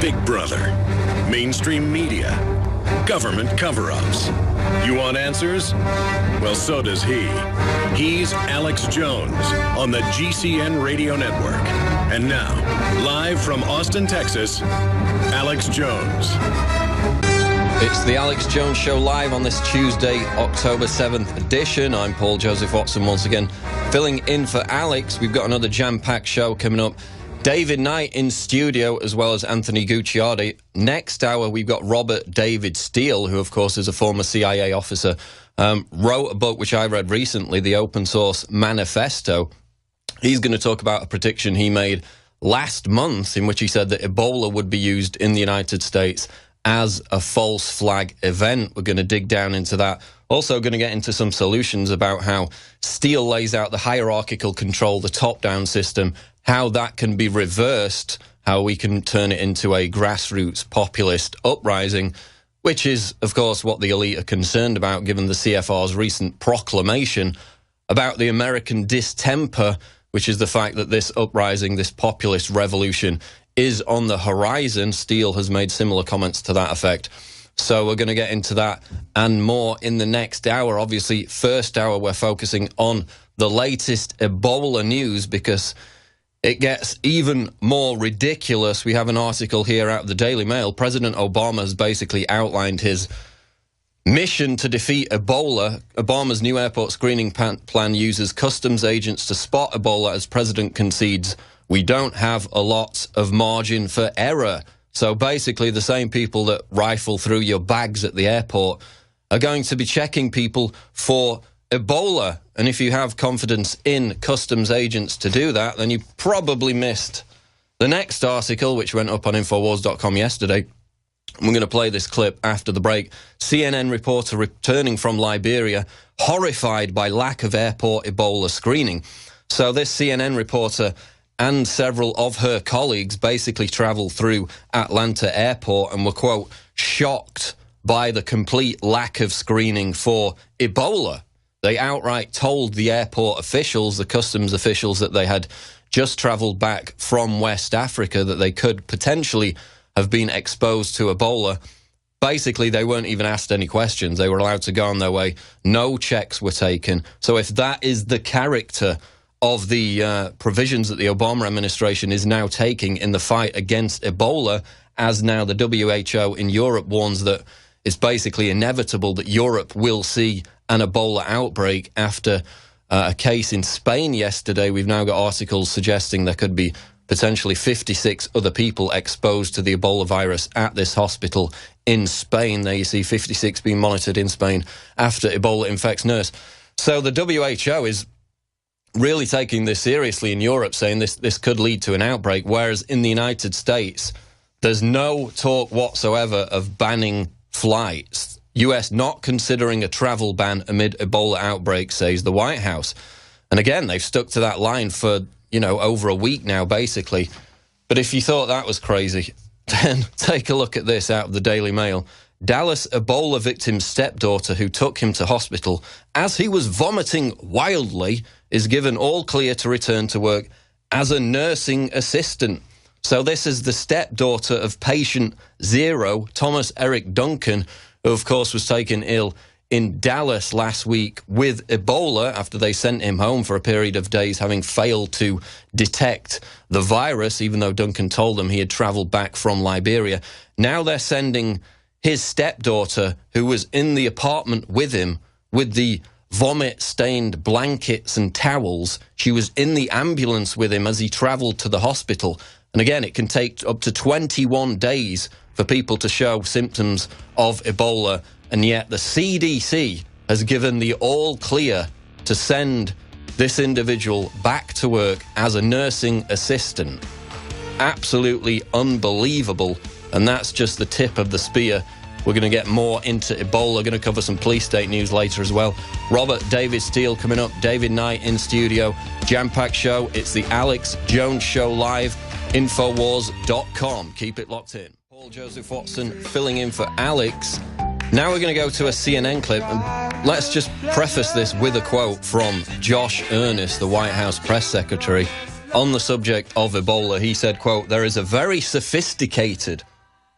Big Brother, mainstream media, government cover-ups. You want answers? Well, so does he. He's Alex Jones on the GCN Radio Network. And now, live from Austin, Texas, Alex Jones. It's the Alex Jones Show live on this Tuesday, October 7th edition. I'm Paul Joseph Watson once again, filling in for Alex. We've got another jam-packed show coming up. David Knight in studio, as well as Anthony Gucciardi. Next hour, we've got Robert David Steele, who, of course, is a former CIA officer, wrote a book which I read recently, The Open Source Manifesto. He's going to talk about a prediction he made last month in which he said that Ebola would be used in the United States as a false flag event. We're going to dig down into that. Also going to get into some solutions about how Steele lays out the hierarchical control, the top-down system, how that can be reversed, how we can turn it into a grassroots populist uprising, which is, of course, what the elite are concerned about, given the CFR's recent proclamation about the American distemper, which is the fact that this uprising, this populist revolution, is on the horizon. Steele has made similar comments to that effect. So we're going to get into that and more in the next hour. Obviously, first hour, we're focusing on the latest Ebola news because it gets even more ridiculous. We have an article here out of the Daily Mail. President Obama has basically outlined his mission to defeat Ebola. Obama's new airport screening plan uses customs agents to spot Ebola as president concedes we don't have a lot of margin for error. So basically, the same people that rifle through your bags at the airport are going to be checking people for Ebola. And if you have confidence in customs agents to do that, then you probably missed the next article, which went up on INFOWARS.com yesterday. We're going to play this clip after the break. CNN reporter returning from Liberia, horrified by lack of airport Ebola screening. So this CNN reporter and several of her colleagues basically traveled through Atlanta airport and were, quote, shocked by the complete lack of screening for Ebola. They outright told the airport officials, the customs officials, that they had just traveled back from West Africa, that they could potentially have been exposed to Ebola. Basically, they weren't even asked any questions. They were allowed to go on their way. No checks were taken. So if that is the character of the provisions that the Obama administration is now taking in the fight against Ebola, as now the WHO in Europe warns that it's basically inevitable that Europe will see an Ebola outbreak after a case in Spain yesterday. We've now got articles suggesting there could be potentially 56 other people exposed to the Ebola virus at this hospital in Spain. There you see 56 being monitored in Spain after Ebola infects nurse. So the WHO is really taking this seriously in Europe, saying this could lead to an outbreak, whereas in the United States, there's no talk whatsoever of banning flights. US not considering a travel ban amid Ebola outbreak, says the White House. And again, they've stuck to that line for, over a week now, basically. But if you thought that was crazy, then take a look at this out of the Daily Mail. Dallas Ebola victim's stepdaughter, who took him to hospital as he was vomiting wildly, is given all clear to return to work as a nursing assistant. So this is the stepdaughter of patient 0, Thomas Eric Duncan, who, of course, was taken ill in Dallas last week with Ebola after they sent him home for a period of days, having failed to detect the virus, even though Duncan told them he had traveled back from Liberia. Now they're sending his stepdaughter, who was in the apartment with him, with the vomit-stained blankets and towels. She was in the ambulance with him as he traveled to the hospital. And again, it can take up to 21 days for people to show symptoms of Ebola, and yet the CDC has given the all clear to send this individual back to work as a nursing assistant. Absolutely unbelievable, and that's just the tip of the spear. We're going to get more into Ebola. Going to cover some police state news later as well. Robert David Steele coming up. David Knight in studio. Jam-packed show. It's the Alex Jones Show live. Infowars.com. Keep it locked in. Paul Joseph Watson filling in for Alex. Now we're going to go to a CNN clip. And let's just preface this with a quote from Josh Earnest, the White House press secretary. on the subject of Ebola. He said, quote, "There is a very sophisticated,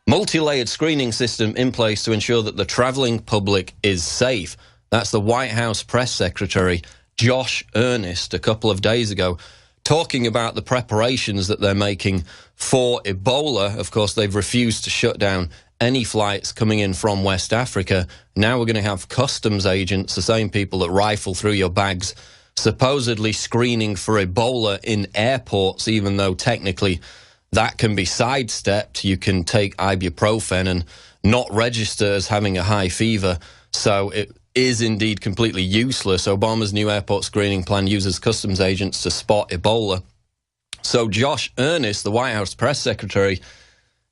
multi-layered screening system in place to ensure that the traveling public is safe." That's the White House press secretary, Josh Earnest, a couple of days ago, talking about the preparations that they're making for Ebola. Of course, they've refused to shut down any flights coming in from West Africa. Now we're going to have customs agents, the same people that rifle through your bags, supposedly screening for Ebola in airports, even though technically that can be sidestepped. You can take ibuprofen and not register as having a high fever. So it is indeed completely useless. Obama's new airport screening plan uses customs agents to spot Ebola. So Josh Earnest, the White House press secretary,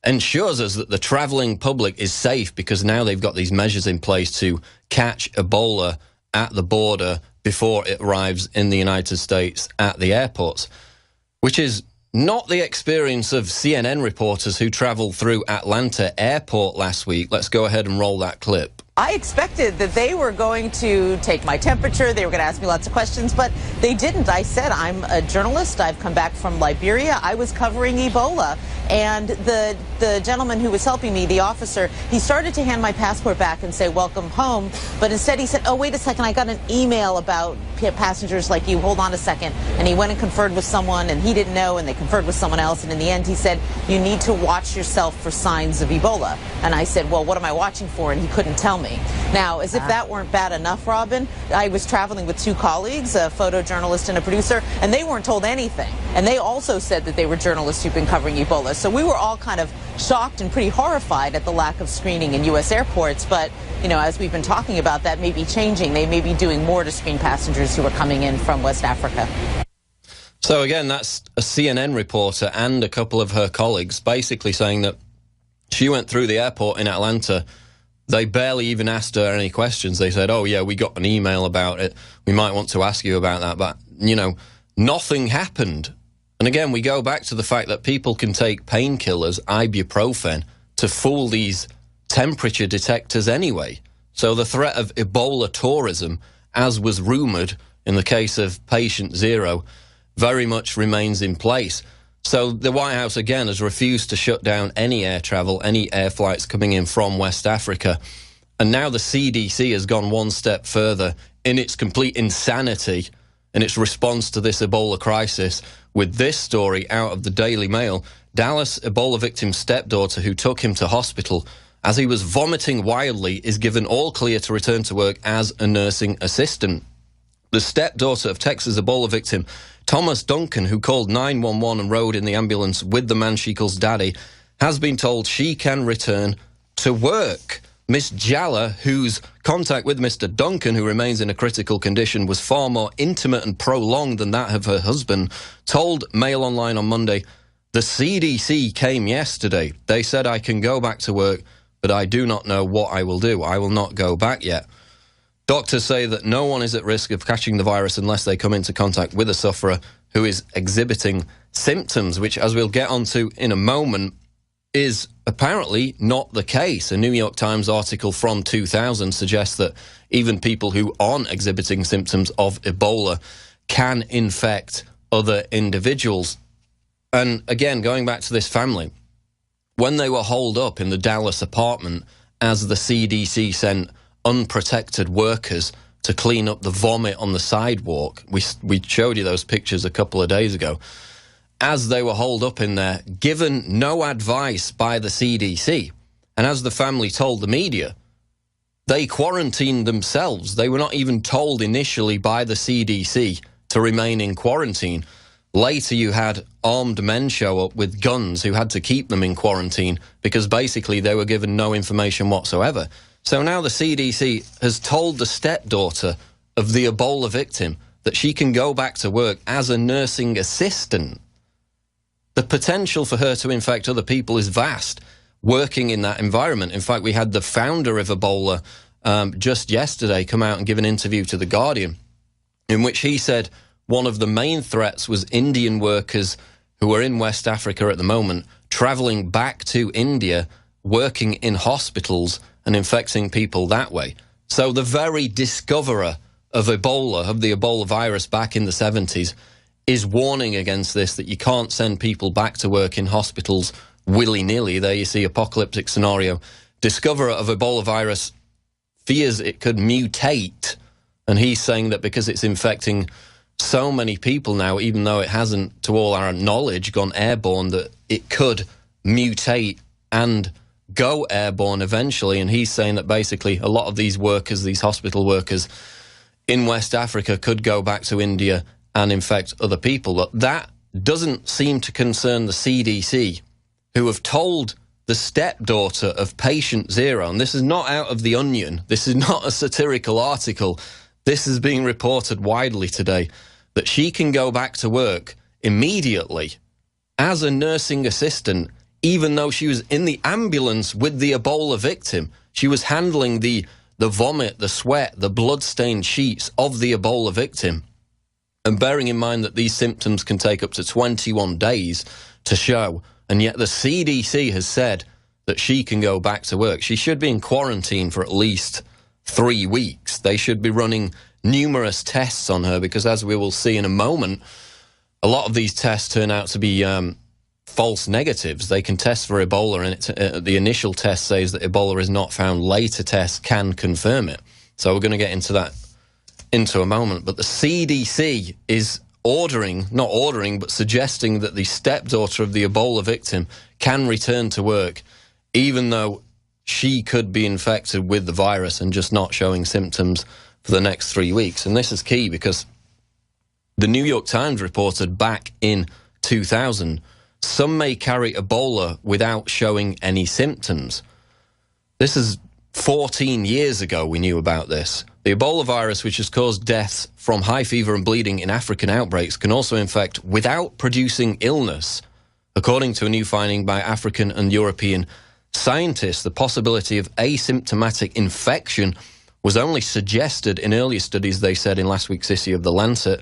ensures us that the traveling public is safe because now they've got these measures in place to catch Ebola at the border before it arrives in the United States at the airports, which is not the experience of CNN reporters who traveled through Atlanta airport last week. Let's go ahead and roll that clip. I expected that they were going to take my temperature, they were going to ask me lots of questions, but they didn't. I said, I'm a journalist, I've come back from Liberia, I was covering Ebola. And the gentleman who was helping me, the officer, he started to hand my passport back and say, welcome home. But instead he said, oh, wait a second, I got an email about passengers like you, hold on a second. And he went and conferred with someone, and he didn't know, and they conferred with someone else. And in the end, he said, you need to watch yourself for signs of Ebola. And I said, well, what am I watching for? And he couldn't tell me. Now, as if that weren't bad enough, Robin, I was traveling with two colleagues, a photojournalist and a producer, and they weren't told anything. And they also said that they were journalists who've been covering Ebola. So we were all kind of shocked and pretty horrified at the lack of screening in U.S. airports. But, you know, as we've been talking about, that may be changing. They may be doing more to screen passengers who are coming in from West Africa. So again, that's a CNN reporter and a couple of her colleagues basically saying that she went through the airport in Atlanta. They barely even asked her any questions. They said, oh, yeah, we got an email about it. We might want to ask you about that. But, you know, nothing happened. And again, we go back to the fact that people can take painkillers, ibuprofen, to fool these temperature detectors anyway. So the threat of Ebola tourism, as was rumoured in the case of Patient Zero, very much remains in place. So the White House, again, has refused to shut down any air travel, any air flights coming in from West Africa. And now the CDC has gone one step further in its complete insanity in its response to this Ebola crisis with this story out of the Daily Mail. Dallas Ebola victim's stepdaughter, who took him to hospital as he was vomiting wildly, is given all clear to return to work as a nursing assistant. The stepdaughter of Texas Ebola victim Thomas Duncan, who called 911 and rode in the ambulance with the man she calls daddy, has been told she can return to work. Miss Jalla, whose contact with Mr. Duncan, who remains in a critical condition, was far more intimate and prolonged than that of her husband, told Mail Online on Monday, the CDC came yesterday. They said I can go back to work, but I do not know what I will do. I will not go back yet. Doctors say that no one is at risk of catching the virus unless they come into contact with a sufferer who is exhibiting symptoms, which, as we'll get onto in a moment, is apparently not the case. A New York Times article from 2000 suggests that even people who aren't exhibiting symptoms of Ebola can infect other individuals. And again, going back to this family, when they were holed up in the Dallas apartment as the CDC sent unprotected workers to clean up the vomit on the sidewalk, we showed you those pictures a couple of days ago, as they were holed up in there, given no advice by the CDC, and as the family told the media, they quarantined themselves. They were not even told initially by the CDC to remain in quarantine. Later, you had armed men show up with guns who had to keep them in quarantine because basically they were given no information whatsoever. So now the CDC has told the stepdaughter of the Ebola victim that she can go back to work as a nursing assistant. The potential for her to infect other people is vast, working in that environment. In fact, we had the founder of Ebola just yesterday come out and give an interview to The Guardian, in which he said one of the main threats was Indian workers who are in West Africa at the moment, traveling back to India, working in hospitals and infecting people that way. So the very discoverer of Ebola, of the Ebola virus back in the 70s, is warning against this, that you can't send people back to work in hospitals willy-nilly. There you see apocalyptic scenario. Discoverer of Ebola virus fears it could mutate, and he's saying that because it's infecting so many people now, even though it hasn't, to all our knowledge, gone airborne, that it could mutate and go airborne eventually. And he's saying that basically a lot of these workers, these hospital workers in West Africa, could go back to India and infect other people. But that doesn't seem to concern the CDC, who have told the stepdaughter of patient zero, and this is not out of The Onion, this is not a satirical article, this is being reported widely today, that she can go back to work immediately as a nursing assistant, even though she was in the ambulance with the Ebola victim. She was handling the vomit, the sweat, the blood-stained sheets of the Ebola victim. And bearing in mind that these symptoms can take up to 21 days to show, and yet the CDC has said that she can go back to work. She should be in quarantine for at least 3 weeks. They should be running numerous tests on her, because as we will see in a moment, a lot of these tests turn out to be false negatives. They can test for Ebola, and the initial test says that Ebola is not found. Later tests can confirm it. So we're going to get into that into a moment. But the CDC is not ordering, but suggesting that the stepdaughter of the Ebola victim can return to work, even though she could be infected with the virus and just not showing symptoms for the next 3 weeks. And this is key because the New York Times reported back in 2000, some may carry Ebola without showing any symptoms. This is 14 years ago we knew about this. The Ebola virus, which has caused deaths from high fever and bleeding in African outbreaks, can also infect without producing illness. According to a new finding by African and European scientists, the possibility of asymptomatic infection was only suggested in earlier studies, they said in last week's issue of The Lancet.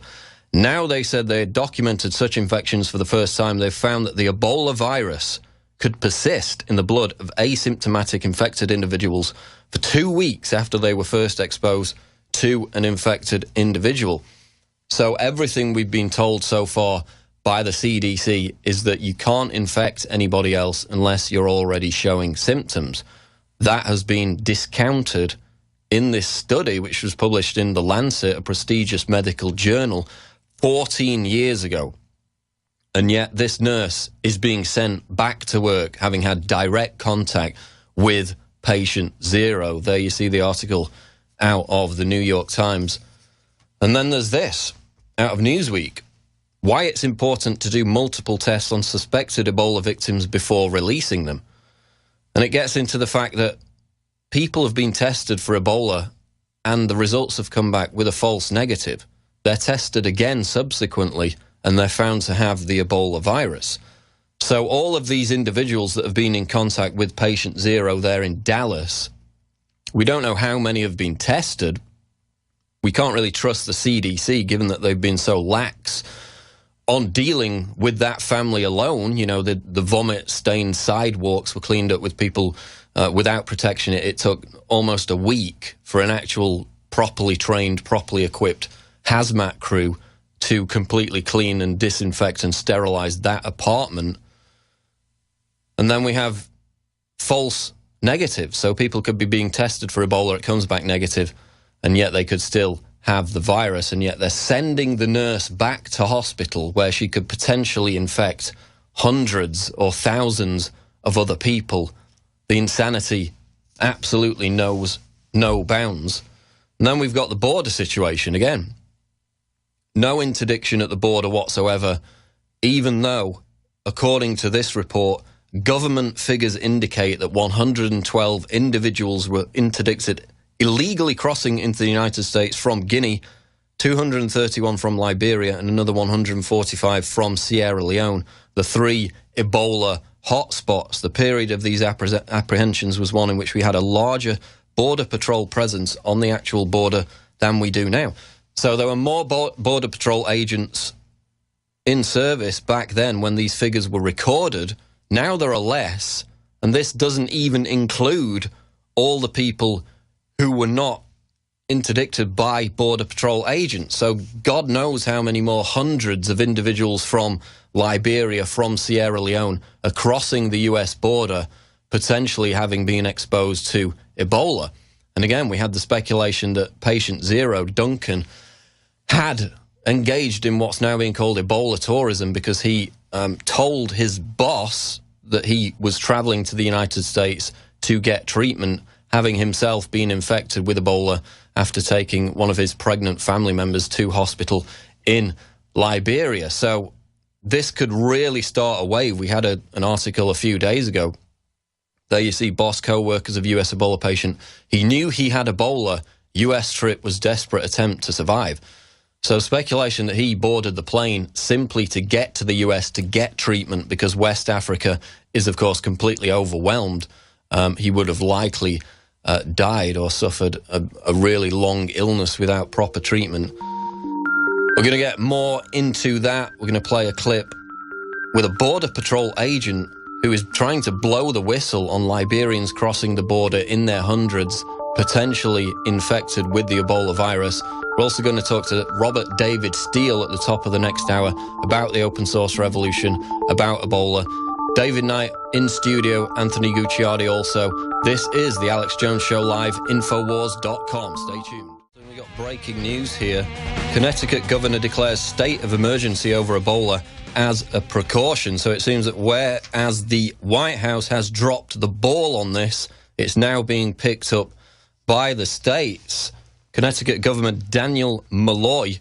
Now they said they had documented such infections for the first time. They've found that the Ebola virus could persist in the blood of asymptomatic infected individuals for 2 weeks after they were first exposed to an infected individual. So everything we've been told so far by the CDC is that you can't infect anybody else unless you're already showing symptoms. That has been discounted in this study, which was published in The Lancet, a prestigious medical journal, 14 years ago. And yet this nurse is being sent back to work, having had direct contact with patient zero. There you see the article out of the New York Times. And then there's this, out of Newsweek, why it's important to do multiple tests on suspected Ebola victims before releasing them. And it gets into the fact that people have been tested for Ebola and the results have come back with a false negative. They're tested again subsequently and they're found to have the Ebola virus. So all of these individuals that have been in contact with patient zero there in Dallas, we don't know how many have been tested. We can't really trust the CDC given that they've been so lax on dealing with that family alone. You know, the vomit-stained sidewalks were cleaned up with people without protection. It took almost a week for an actual properly trained, properly equipped hazmat crew to completely clean and disinfect and sterilize that apartment. And then we have false negatives. So people could be being tested for Ebola, it comes back negative, and yet they could still have the virus, and yet they're sending the nurse back to hospital where she could potentially infect hundreds or thousands of other people. The insanity absolutely knows no bounds. And then we've got the border situation again. No interdiction at the border whatsoever, even though, according to this report, government figures indicate that 112 individuals were interdicted illegally crossing into the United States from Guinea, 231 from Liberia, and another 145 from Sierra Leone, the three Ebola hotspots. The period of these apprehensions was one in which we had a larger border patrol presence on the actual border than we do now. So there were more border patrol agents in service back then when these figures were recorded. Now there are less, and this doesn't even include all the people who were not interdicted by Border Patrol agents. So God knows how many more hundreds of individuals from Liberia, from Sierra Leone, are crossing the US border, potentially having been exposed to Ebola. And again, we had the speculation that patient zero, Duncan, had engaged in what's now being called Ebola tourism because he told his boss that he was traveling to the United States to get treatment, having himself been infected with Ebola after taking one of his pregnant family members to hospital in Liberia. So this could really start a wave. We had an article a few days ago. There you see boss co-workers of US Ebola patient. He knew he had Ebola. US trip was desperate attempt to survive. So speculation that he boarded the plane simply to get to the US to get treatment because West Africa is, of course, completely overwhelmed. He would have likely died or suffered a really long illness without proper treatment. We're going to get more into that. We're going to play a clip with a Border Patrol agent who is trying to blow the whistle on Liberians crossing the border in their hundreds, potentially infected with the Ebola virus. We're also going to talk to Robert David Steele at the top of the next hour about the open source revolution, about Ebola. David Knight in studio, Anthony Gucciardi also. This is the Alex Jones Show Live, Infowars.com. Stay tuned. We got breaking news here. Connecticut governor declares state of emergency over Ebola as a precaution. So it seems that whereas the White House has dropped the ball on this, it's now being picked up by the states. Connecticut Governor Daniel Malloy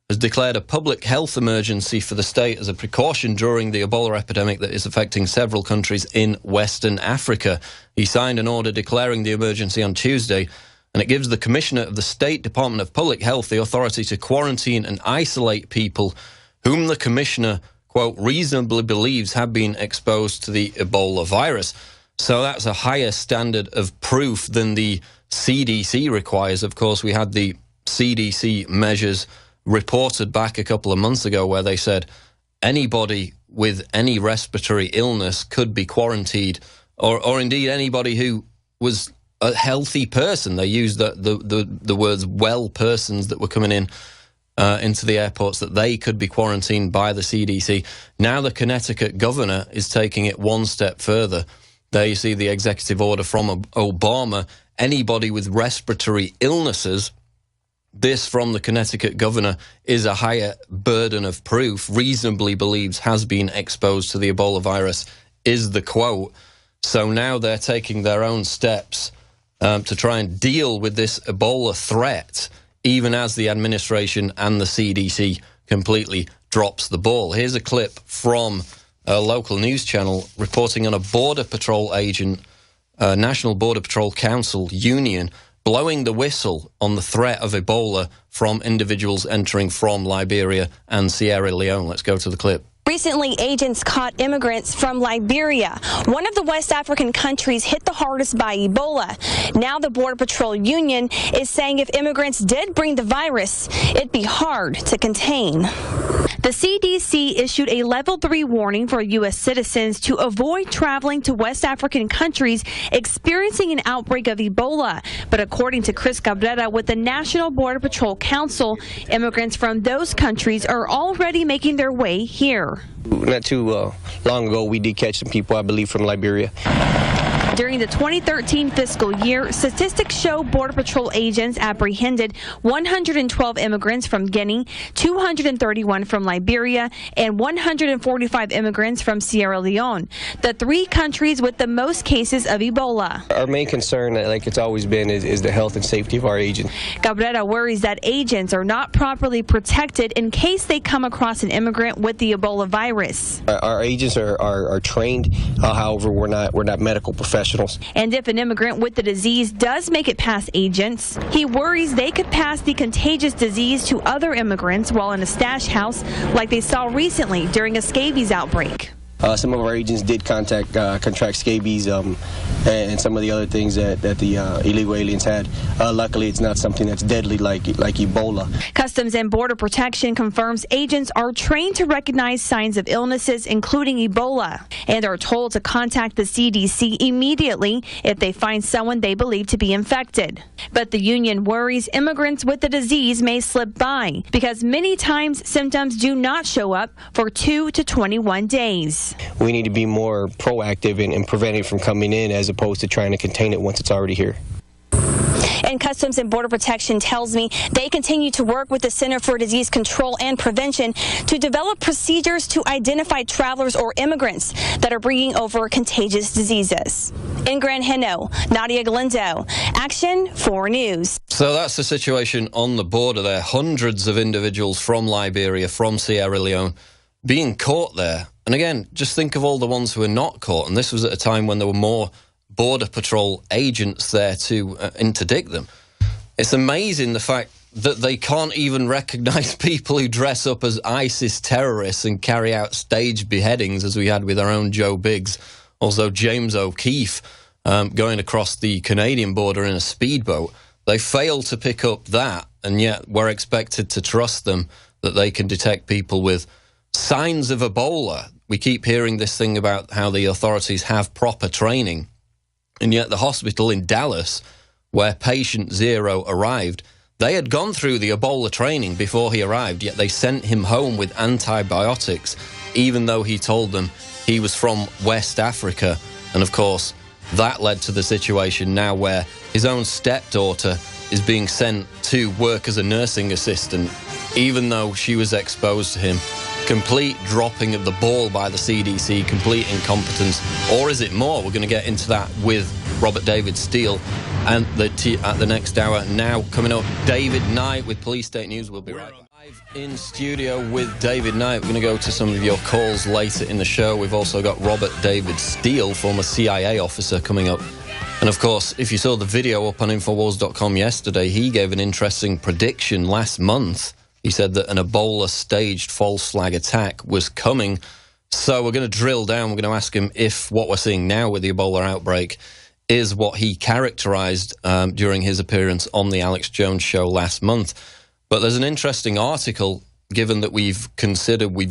has declared a public health emergency for the state as a precaution during the Ebola epidemic that is affecting several countries in Western Africa. He signed an order declaring the emergency on Tuesday, and it gives the commissioner of the State Department of Public Health the authority to quarantine and isolate people whom the commissioner, quote, reasonably believes have been exposed to the Ebola virus. So that's a higher standard of proof than the CDC requires. Of course, we had the CDC measures reported back a couple of months ago where they said anybody with any respiratory illness could be quarantined, or indeed anybody who was a healthy person. They used the words well persons that were coming in into the airports, that they could be quarantined by the CDC. Now the Connecticut governor is taking it one step further. There you see the executive order from Obama. Anybody with respiratory illnesses, this from the Connecticut governor, is a higher burden of proof, reasonably believes has been exposed to the Ebola virus, is the quote. So now they're taking their own steps to try and deal with this Ebola threat, even as the administration and the CDC completely drops the ball. Here's a clip from a local news channel reporting on a Border Patrol agent, National Border Patrol Council Union, blowing the whistle on the threat of Ebola from individuals entering from Liberia and Sierra Leone. Let's go to the clip. Recently, agents caught immigrants from Liberia, one of the West African countries hit the hardest by Ebola. Now the Border Patrol Union is saying if immigrants did bring the virus, it'd be hard to contain. The CDC issued a level 3 warning for U.S. citizens to avoid traveling to West African countries experiencing an outbreak of Ebola. But according to Chris Cabrera with the National Border Patrol Council, immigrants from those countries are already making their way here. Not too long ago, we did catch some people, I believe, from Liberia. During the 2013 fiscal year, statistics show Border Patrol agents apprehended 112 immigrants from Guinea, 231 from Liberia, and 145 immigrants from Sierra Leone, the 3 countries with the most cases of Ebola. Our main concern, like it's always been, is the health and safety of our agents. Cabrera worries that agents are not properly protected in case they come across an immigrant with the Ebola virus. Our agents are trained, however, we're not medical professionals. And if an immigrant with the disease does make it past agents, he worries they could pass the contagious disease to other immigrants while in a stash house like they saw recently during a scabies outbreak. Some of our agents did contract scabies and some of the other things that the illegal aliens had. Luckily, it's not something that's deadly like Ebola. Customs and Border Protection confirms agents are trained to recognize signs of illnesses, including Ebola, and are told to contact the CDC immediately if they find someone they believe to be infected. But the union worries immigrants with the disease may slip by because many times symptoms do not show up for 2 to 21 days. We need to be more proactive in preventing it from coming in as opposed to trying to contain it once it's already here. And Customs and Border Protection tells me they continue to work with the Center for Disease Control and Prevention to develop procedures to identify travelers or immigrants that are bringing over contagious diseases. In Grand Heno, Nadia Galindo, Action 4 News. So that's the situation on the border there. Hundreds of individuals from Liberia, from Sierra Leone, being caught there. And again, just think of all the ones who are not caught. And this was at a time when there were more Border Patrol agents there to interdict them. It's amazing the fact that they can't even recognize people who dress up as ISIS terrorists and carry out staged beheadings, as we had with our own Joe Biggs. Also, James O'Keefe going across the Canadian border in a speedboat. They failed to pick up that, and yet we're expected to trust them that they can detect people with signs of Ebola. We keep hearing this thing about how the authorities have proper training. And yet the hospital in Dallas, where patient 0 arrived, they had gone through the Ebola training before he arrived, yet they sent him home with antibiotics, even though he told them he was from West Africa. And of course, that led to the situation now where his own stepdaughter is being sent to work as a nursing assistant, even though she was exposed to him. Complete dropping of the ball by the CDC, complete incompetence. Or is it more? We're going to get into that with Robert David Steele and at the next hour. Now coming up, David Knight with Police State News. We'll be right back. Live in studio with David Knight. We're going to go to some of your calls later in the show. We've also got Robert David Steele, former CIA officer, coming up. And of course, if you saw the video up on INFOWARS.com yesterday, he gave an interesting prediction last month. He said that an Ebola staged false flag attack was coming. So we're going to drill down. We're going to ask him if what we're seeing now with the Ebola outbreak is what he characterized during his appearance on the Alex Jones Show last month. But there's an interesting article, given that we've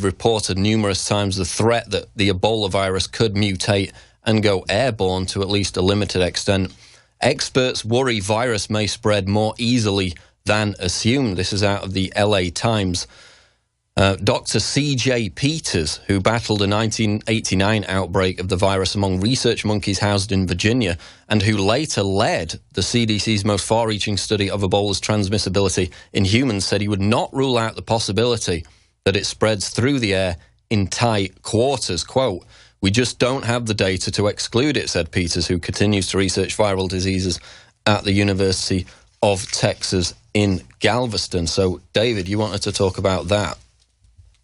reported numerous times the threat that the Ebola virus could mutate and go airborne to at least a limited extent. Experts worry virus may spread more easily than assumed. This is out of the LA Times. Dr. C.J. Peters, who battled a 1989 outbreak of the virus among research monkeys housed in Virginia, and who later led the CDC's most far-reaching study of Ebola's transmissibility in humans, said he would not rule out the possibility that it spreads through the air in tight quarters. Quote, "We just don't have the data to exclude it," said Peters, who continues to research viral diseases at the University of Texas in Galveston. So, David, you wanted to talk about that.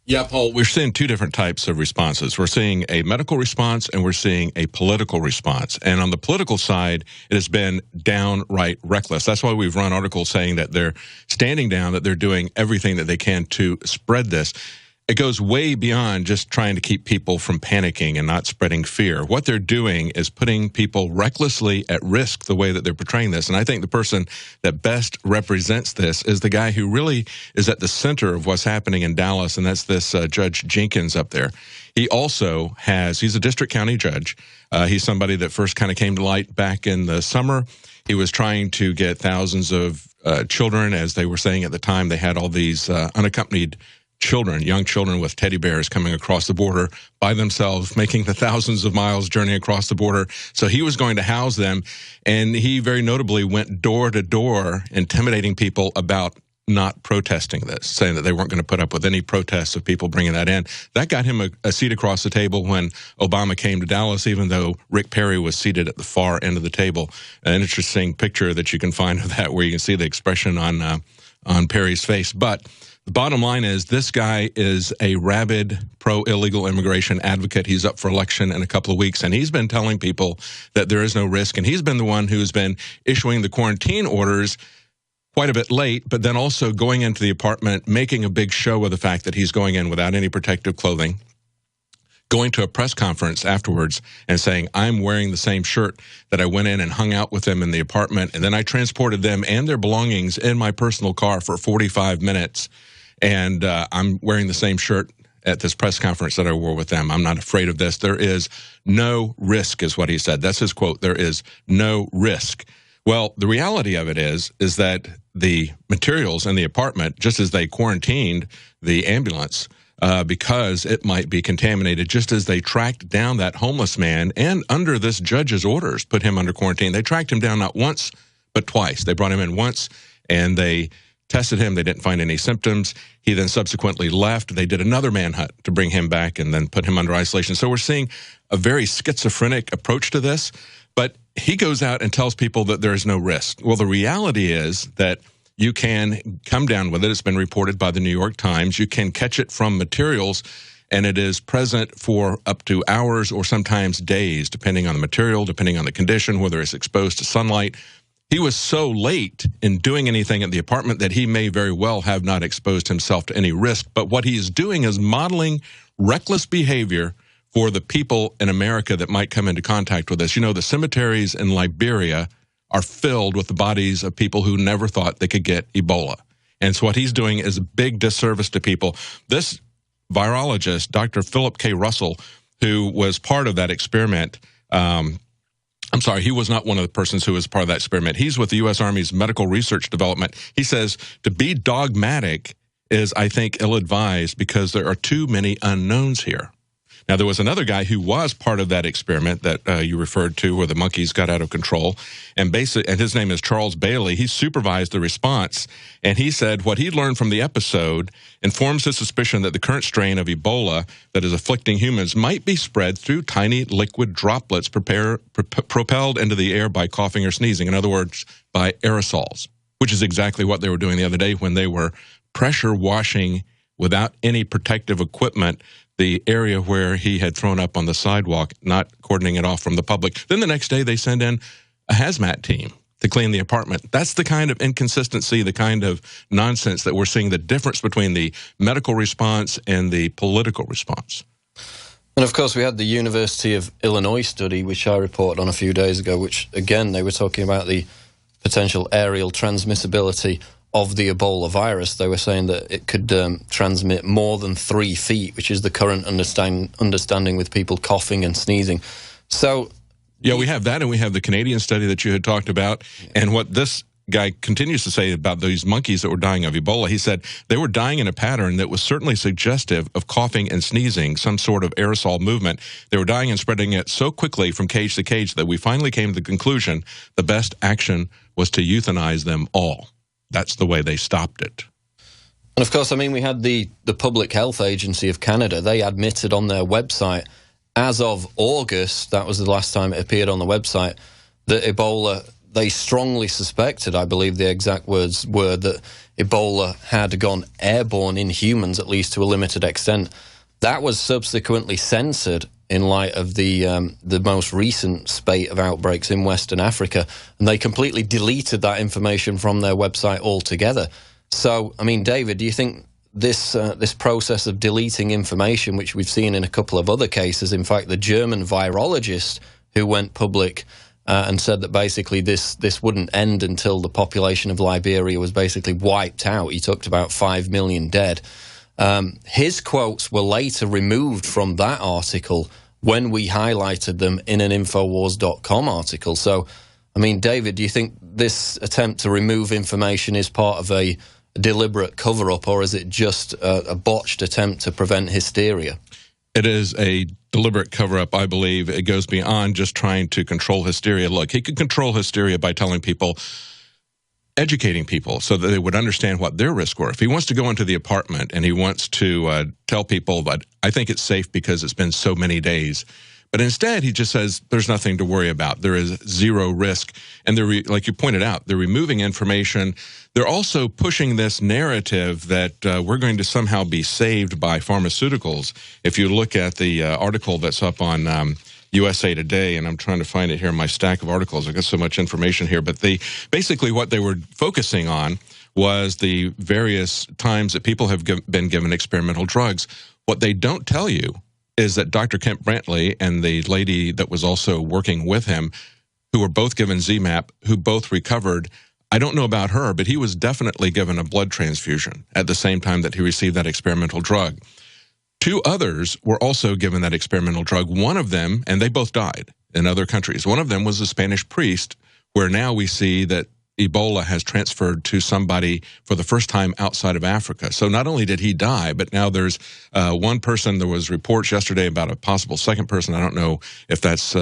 Yeah, Paul, we're seeing two different types of responses. We're seeing a medical response and we're seeing a political response. And on the political side, it has been downright reckless. That's why we've run articles saying that they're standing down, that they're doing everything that they can to spread this. It goes way beyond just trying to keep people from panicking and not spreading fear. What they're doing is putting people recklessly at risk the way that they're portraying this. And I think the person that best represents this is the guy who really is at the center of what's happening in Dallas, and that's this Judge Jenkins up there. He also he's a district county judge. He's somebody that first kind of came to light back in the summer. He was trying to get thousands of children, as they were saying at the time. They had all these unaccompanied children, young children with teddy bears coming across the border by themselves, making the thousands of miles journey across the border. So he was going to house them, and he very notably went door to door intimidating people about not protesting this, saying that they weren't going to put up with any protests of people bringing that in. That got him a seat across the table when Obama came to Dallas, even though Rick Perry was seated at the far end of the table. An interesting picture that you can find of that, where you can see the expression on Perry's face. But the bottom line is this guy is a rabid pro-illegal immigration advocate. He's up for election in a couple of weeks, and he's been telling people that there is no risk. And he's been the one who's been issuing the quarantine orders quite a bit late, but then also going into the apartment, making a big show of the fact that he's going in without any protective clothing, going to a press conference afterwards and saying, I'm wearing the same shirt that I went in and hung out with them in the apartment, and then I transported them and their belongings in my personal car for 45 minutes, and I'm wearing the same shirt at this press conference that I wore with them. I'm not afraid of this. There is no risk, is what he said. That's his quote. There is no risk. Well, the reality of it is that the materials in the apartment, just as they quarantined the ambulance because it might be contaminated, just as they tracked down that homeless man and under this judge's orders put him under quarantine. They tracked him down not once, but twice. They brought him in once and they tested him. They didn't find any symptoms. He then subsequently left. They did another manhunt to bring him back and then put him under isolation. So we're seeing a very schizophrenic approach to this. But he goes out and tells people that there is no risk. Well, the reality is that you can come down with it. It's been reported by the New York Times. You can catch it from materials, and it is present for up to hours or sometimes days, depending on the material, depending on the condition, whether it's exposed to sunlight. He was so late in doing anything at the apartment that he may very well have not exposed himself to any risk. But what he is doing is modeling reckless behavior for the people in America that might come into contact with this. You know, the cemeteries in Liberia are filled with the bodies of people who never thought they could get Ebola. And so what he's doing is a big disservice to people. This virologist, Dr. Philip K. Russell, who was part of that experiment, I'm sorry, he was not one of the persons who was part of that experiment. He's with the U.S. Army's Medical Research Development. He says to be dogmatic is, I think, ill-advised because there are too many unknowns here. Now, there was another guy who was part of that experiment that you referred to where the monkeys got out of control, and his name is Charles Bailey. He supervised the response, and he said what he learned from the episode informs his suspicion that the current strain of Ebola that is afflicting humans might be spread through tiny liquid droplets propelled into the air by coughing or sneezing. In other words, by aerosols, which is exactly what they were doing the other day when they were pressure washing without any protective equipment the area where he had thrown up on the sidewalk, not cordoning it off from the public. Then the next day they send in a hazmat team to clean the apartment. That's the kind of inconsistency, the kind of nonsense that we're seeing, the difference between the medical response and the political response. And of course, we had the University of Illinois study, which I reported on a few days ago, which, again, they were talking about the potential aerial transmissibility of the Ebola virus. They were saying that it could transmit more than 3 feet, which is the current understanding with people coughing and sneezing. So, yeah, we have that, and we have the Canadian study that you had talked about. And what this guy continues to say about these monkeys that were dying of Ebola, he said they were dying in a pattern that was certainly suggestive of coughing and sneezing, some sort of aerosol movement. They were dying and spreading it so quickly from cage to cage that we finally came to the conclusion the best action was to euthanize them all. That's the way they stopped it. And of course, I mean, we had the Public Health Agency of Canada. They admitted on their website, as of August, that was the last time it appeared on the website, that Ebola, they strongly suspected, I believe the exact words were, that Ebola had gone airborne in humans, at least to a limited extent. That was subsequently censored in light of the most recent spate of outbreaks in Western Africa, and they completely deleted that information from their website altogether. So, I mean, David, do you think this process of deleting information, which we've seen in a couple of other cases, in fact, the German virologist who went public and said that basically this wouldn't end until the population of Liberia was basically wiped out. He talked about 5 million dead. His quotes were later removed from that article when we highlighted them in an INFOWARS.com article. So, I mean, David, do you think this attempt to remove information is part of a deliberate cover-up, or is it just a botched attempt to prevent hysteria? It is a deliberate cover-up, I believe. It goes beyond just trying to control hysteria. Look, he could control hysteria by telling people, educating people so that they would understand what their risks were. If he wants to go into the apartment and he wants to tell people that I think it's safe because it's been so many days, but instead he just says there's nothing to worry about. There is zero risk. And they're like you pointed out, they're removing information. They're also pushing this narrative that we're going to somehow be saved by pharmaceuticals. If you look at the article that's up on USA Today, and I'm trying to find it here in my stack of articles. I've got so much information here, but basically what they were focusing on was the various times that people have been given experimental drugs. What they don't tell you is that Dr. Kent Brantley and the lady that was also working with him, who were both given ZMapp, who both recovered. I don't know about her, but he was definitely given a blood transfusion at the same time that he received that experimental drug. 2 others were also given that experimental drug. One of them, and they both died in other countries. One of them was a Spanish priest, where now we see that Ebola has transferred to somebody for the first time outside of Africa. So not only did he die, but now there's one person. There was reports yesterday about a possible second person. I don't know if that's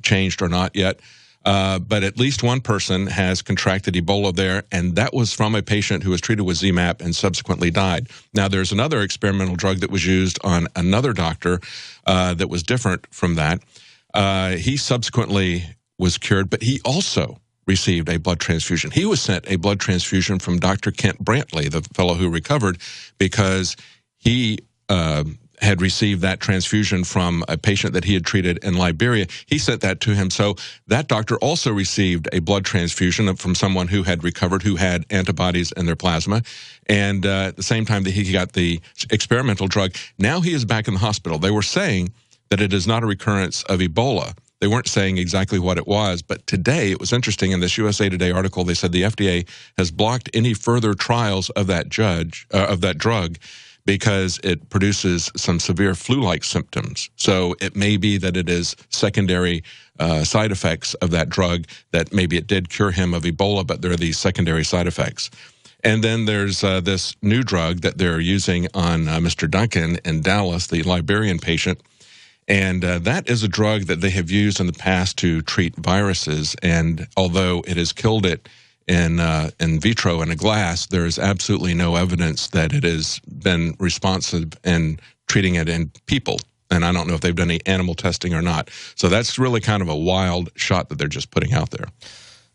changed or not yet. But at least one person has contracted Ebola there, and that was from a patient who was treated with ZMapp and subsequently died. Now, there's another experimental drug that was used on another doctor that was different from that. He subsequently was cured, but he also received a blood transfusion. He was sent a blood transfusion from Dr. Kent Brantley, the fellow who recovered, because he had received that transfusion from a patient that he had treated in Liberia. He sent that to him. So that doctor also received a blood transfusion from someone who had recovered, who had antibodies in their plasma. And at the same time that he got the experimental drug, now he is back in the hospital. They were saying that it is not a recurrence of Ebola. They weren't saying exactly what it was, but today it was interesting. In this USA Today article, they said the FDA has blocked any further trials of that drug because it produces some severe flu-like symptoms. So it may be that it is secondary side effects of that drug, that maybe it did cure him of Ebola, but there are these secondary side effects. And then there's this new drug that they're using on Mr. Duncan in Dallas, the Liberian patient. And that is a drug that they have used in the past to treat viruses. And although it has killed it in vitro in a glass, there is absolutely no evidence that it has been responsive in treating it in people. And I don't know if they've done any animal testing or not. So that's really kind of a wild shot that they're just putting out there.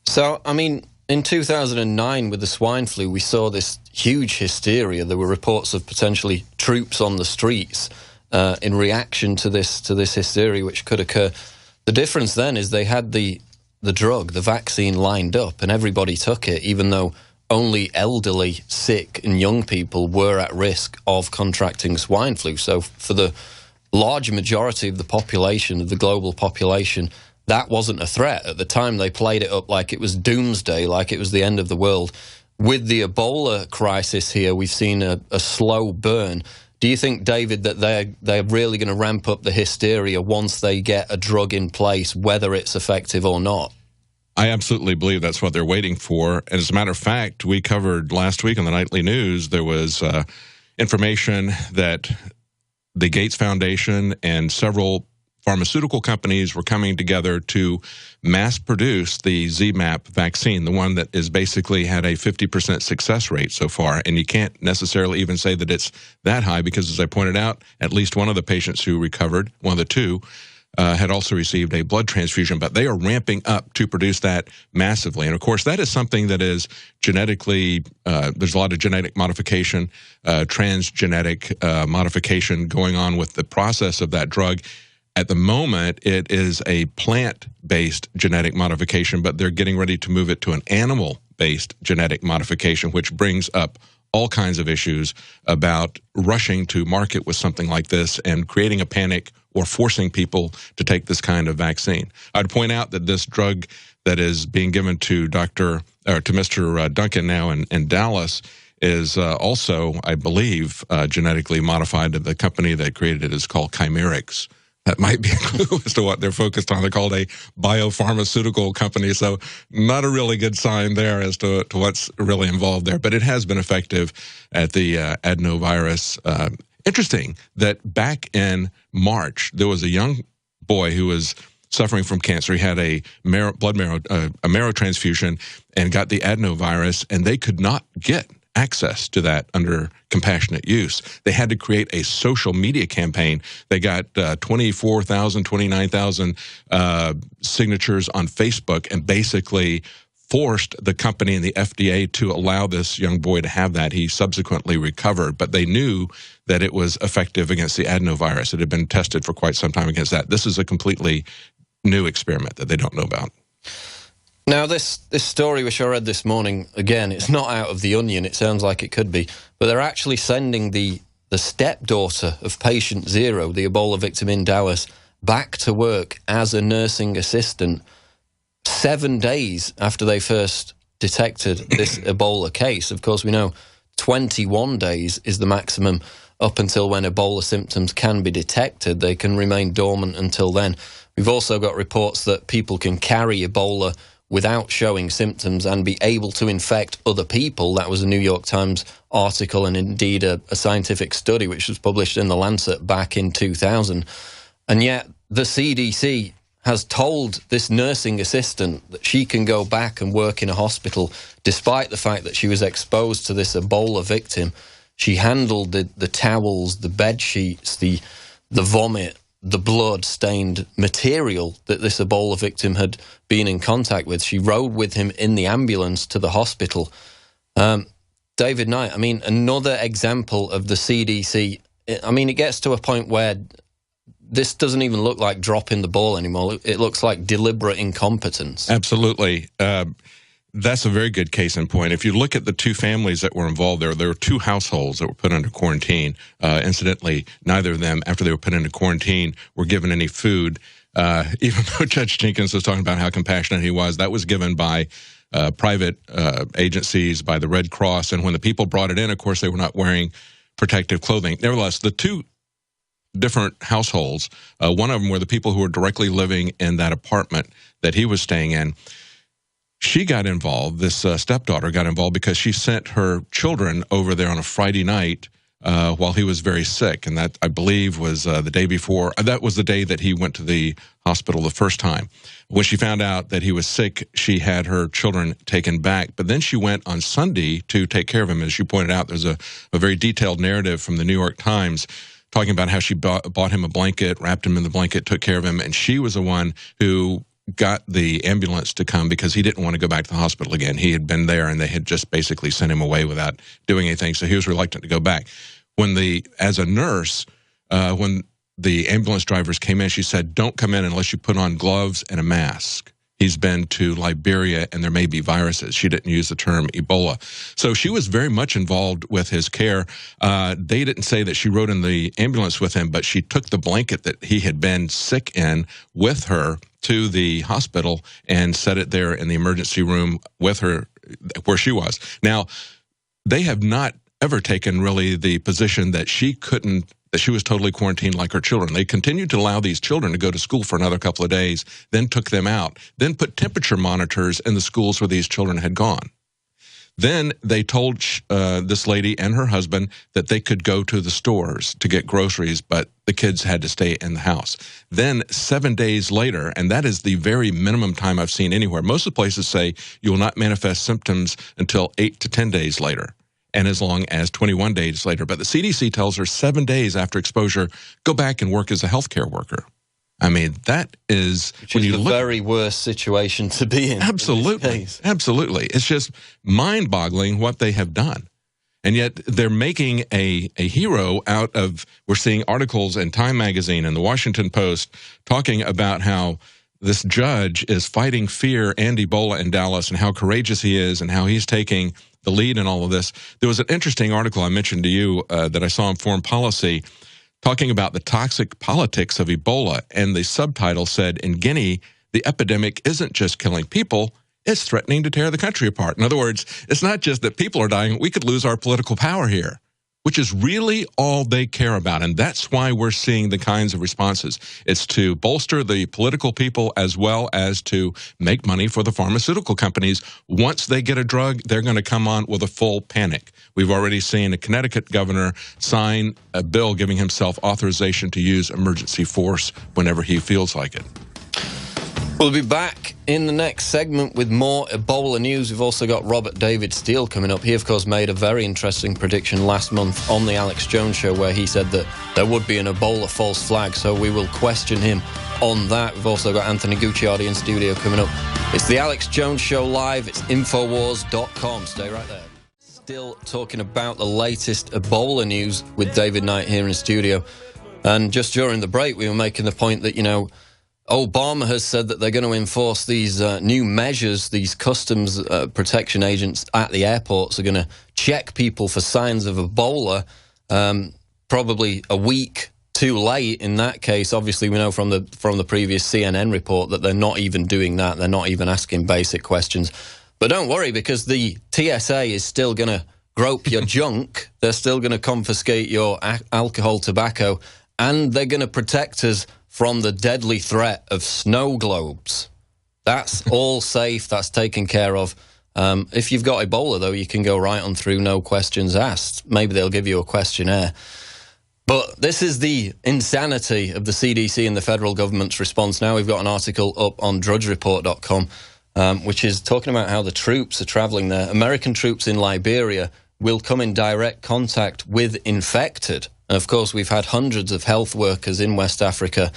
So, I mean, in 2009 with the swine flu, we saw this huge hysteria. There were reports of potentially troops on the streets in reaction to this hysteria which could occur. The difference then is they had the drug, the vaccine lined up, and everybody took it, even though only elderly, sick, and young people were at risk of contracting swine flu. So for the large majority of the population, of the global population, that wasn't a threat. At the time, they played it up like it was doomsday, like it was the end of the world. With the Ebola crisis here, we've seen a slow burn. Do you think, David, that they're really going to ramp up the hysteria once they get a drug in place, whether it's effective or not? I absolutely believe that's what they're waiting for. And as a matter of fact, we covered last week on the Nightly News, there was information that the Gates Foundation and several pharmaceutical companies were coming together to mass produce the ZMapp vaccine, the one that is basically had a 50% success rate so far. And you can't necessarily even say that it's that high because, as I pointed out, at least one of the patients who recovered, one of the 2, had also received a blood transfusion. But they are ramping up to produce that massively. And, of course, that is something that is genetically, there's a lot of genetic modification, transgenetic modification going on with the process of that drug. At the moment, it is a plant-based genetic modification, but they're getting ready to move it to an animal-based genetic modification, which brings up all kinds of issues about rushing to market with something like this and creating a panic or forcing people to take this kind of vaccine. I'd point out that this drug that is being given to Mr. Duncan now in Dallas is also, I believe, genetically modified. The company that created it is called Chimerix. That might be a clue as to what they're focused on. They're called a biopharmaceutical company, so not a really good sign there as to what's really involved there. But it has been effective at the adenovirus. Interesting that back in March, there was a young boy who was suffering from cancer. He had a marrow transfusion and got the adenovirus, and they could not get access to that under compassionate use. They had to create a social media campaign. They got 29,000 signatures on Facebook and basically forced the company and the FDA to allow this young boy to have that. He subsequently recovered, but they knew that it was effective against the adenovirus. It had been tested for quite some time against that. This is a completely new experiment that they don't know about. Now, this story which I read this morning, again, it's not out of the onion. It sounds like it could be. But they're actually sending the the stepdaughter of patient zero, the Ebola victim in Dallas, back to work as a nursing assistant 7 days after they first detected this Ebola case. Of course, we know 21 days is the maximum up until when Ebola symptoms can be detected. They can remain dormant until then. We've also got reports that people can carry Ebola without showing symptoms and be able to infect other people. That was a New York Times article and indeed a scientific study which was published in The Lancet back in 2000. And yet the CDC has told this nursing assistant that she can go back and work in a hospital despite the fact that she was exposed to this Ebola victim. She handled the towels, the bed sheets, the vomit, the blood-stained material that this Ebola victim had been in contact with. She rode with him in the ambulance to the hospital. David Knight, I mean, another example of the CDC. I mean, it gets to a point where this doesn't even look like dropping the ball anymore. It looks like deliberate incompetence. Absolutely. That's a very good case in point. If you look at the two families that were involved there were two households that were put under quarantine. Incidentally, neither of them, after they were put into quarantine, were given any food. Even though Judge Jenkins was talking about how compassionate he was, that was given by private agencies, by the Red Cross. And when the people brought it in, of course, they were not wearing protective clothing. Nevertheless, the two different households, one of them were the people who were directly living in that apartment that he was staying in. She got involved, this stepdaughter got involved because she sent her children over there on a Friday night while he was very sick. And that, I believe, was the day before. That was the day that he went to the hospital the first time. When she found out that he was sick, she had her children taken back. But then she went on Sunday to take care of him. As you pointed out, there's a very detailed narrative from the New York Times talking about how she bought him a blanket, wrapped him in the blanket, took care of him. And she was the one who got the ambulance to come because he didn't want to go back to the hospital again. He had been there and they had just basically sent him away without doing anything. So he was reluctant to go back. As a nurse, when the ambulance drivers came in, she said, "Don't come in unless you put on gloves and a mask. He's been to Liberia and there may be viruses." She didn't use the term Ebola. So she was very much involved with his care. They didn't say that she rode in the ambulance with him, but she took the blanket that he had been sick in with her to the hospital and set it there in the emergency room with her where she was. Now, they have not ever taken really the position that she was totally quarantined like her children. They continued to allow these children to go to school for another couple of days, then took them out, then put temperature monitors in the schools where these children had gone. Then they told this lady and her husband that they could go to the stores to get groceries, but the kids had to stay in the house. Then 7 days later, and that is the very minimum time I've seen anywhere. Most of the places say you will not manifest symptoms until 8 to 10 days later, and as long as 21 days later. But the CDC tells her 7 days after exposure, go back and work as a healthcare worker. I mean, that is... Which is the very worst situation to be in. Absolutely. Absolutely. It's just mind-boggling what they have done. And yet they're making a hero out of... We're seeing articles in Time Magazine and the Washington Post talking about how this judge is fighting fear and Ebola in Dallas and how courageous he is and how he's taking the lead in all of this. There was an interesting article I mentioned to you that I saw in Foreign Policy talking about the toxic politics of Ebola, and the subtitle said, "In Guinea, the epidemic isn't just killing people, it's threatening to tear the country apart." In other words, it's not just that people are dying, we could lose our political power here, which is really all they care about. And that's why we're seeing the kinds of responses. It's to bolster the political people as well as to make money for the pharmaceutical companies. Once they get a drug, they're going to come on with a full panic. We've already seen a Connecticut governor sign a bill giving himself authorization to use emergency force whenever he feels like it. We'll be back in the next segment with more Ebola news. We've also got Robert David Steele coming up. He, of course, made a very interesting prediction last month on the Alex Jones Show where he said that there would be an Ebola false flag, so we will question him on that. We've also got Anthony Gucciardi in studio coming up. It's the Alex Jones Show live. It's INFOWARS.com. Stay right there. Still talking about the latest Ebola news with David Knight here in the studio. And just during the break, we were making the point that, you know, Obama has said that they're going to enforce these new measures. These customs protection agents at the airports are going to check people for signs of Ebola. probably a week too late in that case. Obviously, we know from the previous CNN report that they're not even doing that. They're not even asking basic questions. But don't worry, because the TSA is still going to grope your junk. They're still going to confiscate your alcohol, tobacco, and they're going to protect us from the deadly threat of snow globes. That's all safe. That's taken care of. If you've got Ebola, though, you can go right on through, no questions asked. Maybe they'll give you a questionnaire. But this is the insanity of the CDC and the federal government's response. Now we've got an article up on drudgereport.com, which is talking about how the troops are traveling there. American troops in Liberia will come in direct contact with infected. And of course, we've had hundreds of health workers in West Africa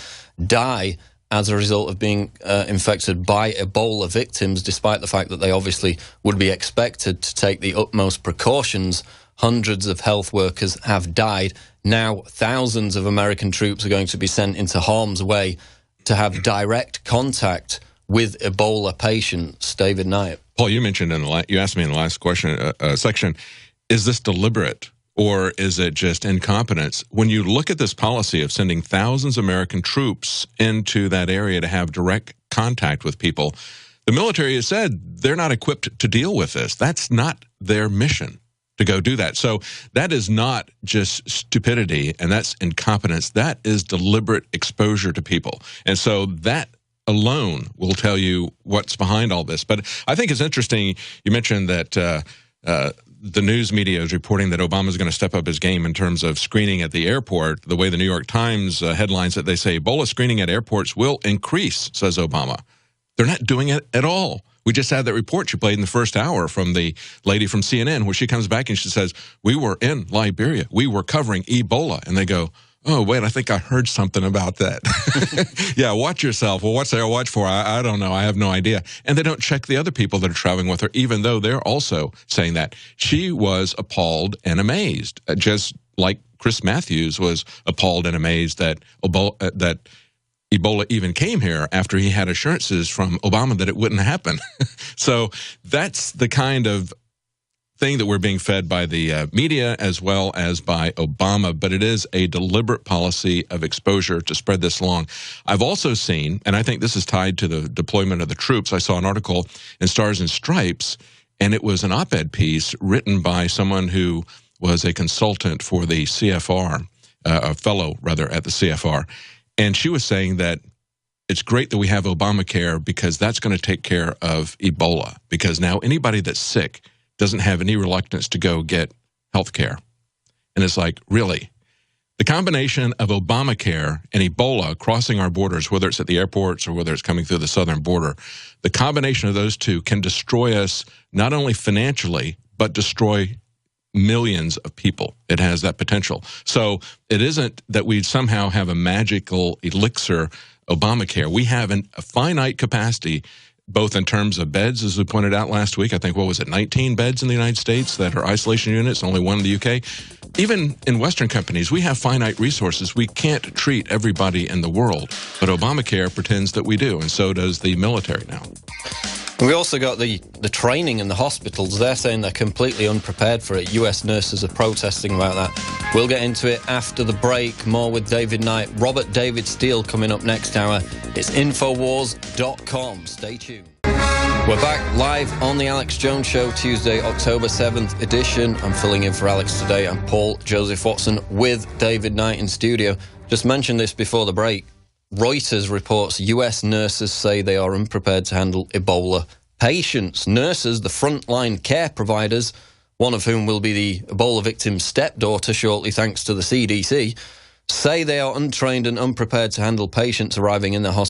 die as a result of being infected by Ebola victims, despite the fact that they obviously would be expected to take the utmost precautions. Hundreds of health workers have died. Now, thousands of American troops are going to be sent into harm's way to have direct contact with Ebola patients. David Knight. Paul, you mentioned you asked me in the last question section, is this deliberate or is it just incompetence? When you look at this policy of sending thousands of American troops into that area to have direct contact with people, the military has said they're not equipped to deal with this. That's not their mission, to go do that. So that is not just stupidity and that's incompetence. That is deliberate exposure to people. And so that alone will tell you what's behind all this. But I think it's interesting, you mentioned that the news media is reporting that Obama is going to step up his game in terms of screening at the airport. The way the New York Times headlines it, they say Ebola screening at airports will increase, says Obama. They're not doing it at all. We just had that report you played in the first hour from the lady from CNN, where she comes back and she says, we were in Liberia. We were covering Ebola. And they go, oh, wait, I think I heard something about that. Yeah, watch yourself. Well, what's there to watch for? I don't know. I have no idea. And they don't check the other people that are traveling with her, even though they're also saying that. She was appalled and amazed, just like Chris Matthews was appalled and amazed that Ebola even came here after he had assurances from Obama that it wouldn't happen. So that's the kind of thing that we're being fed by the media as well as by Obama, but it is a deliberate policy of exposure to spread this along. I've also seen, and I think this is tied to the deployment of the troops, I saw an article in Stars and Stripes, and it was an op-ed piece written by someone who was a consultant for the CFR, a fellow, rather, at the CFR, and she was saying that it's great that we have Obamacare because that's going to take care of Ebola, because now anybody that's sick doesn't have any reluctance to go get health care. And it's like, really? The combination of Obamacare and Ebola crossing our borders, whether it's at the airports or whether it's coming through the southern border, the combination of those two can destroy us not only financially, but destroy millions of people. It has that potential. So it isn't that we somehow have a magical elixir Obamacare. We have a finite capacity, both in terms of beds, as we pointed out last week. I think, what was it, 19 beds in the United States that are isolation units, only one in the UK. Even in Western companies, we have finite resources. We can't treat everybody in the world, but Obamacare pretends that we do, and so does the military now. We also got the training in the hospitals. They're saying they're completely unprepared for it. US nurses are protesting about that. We'll get into it after the break. More with David Knight. Robert David Steele coming up next hour. It's INFOWARS.com. Stay tuned. We're back live on the Alex Jones Show, Tuesday, October 7th edition. I'm filling in for Alex today. I'm Paul Joseph Watson with David Knight in studio. Just mentioned this before the break. Reuters reports US nurses say they are unprepared to handle Ebola patients. Nurses, the frontline care providers, one of whom will be the Ebola victim's stepdaughter shortly thanks to the CDC, say they are untrained and unprepared to handle patients arriving in their hospital.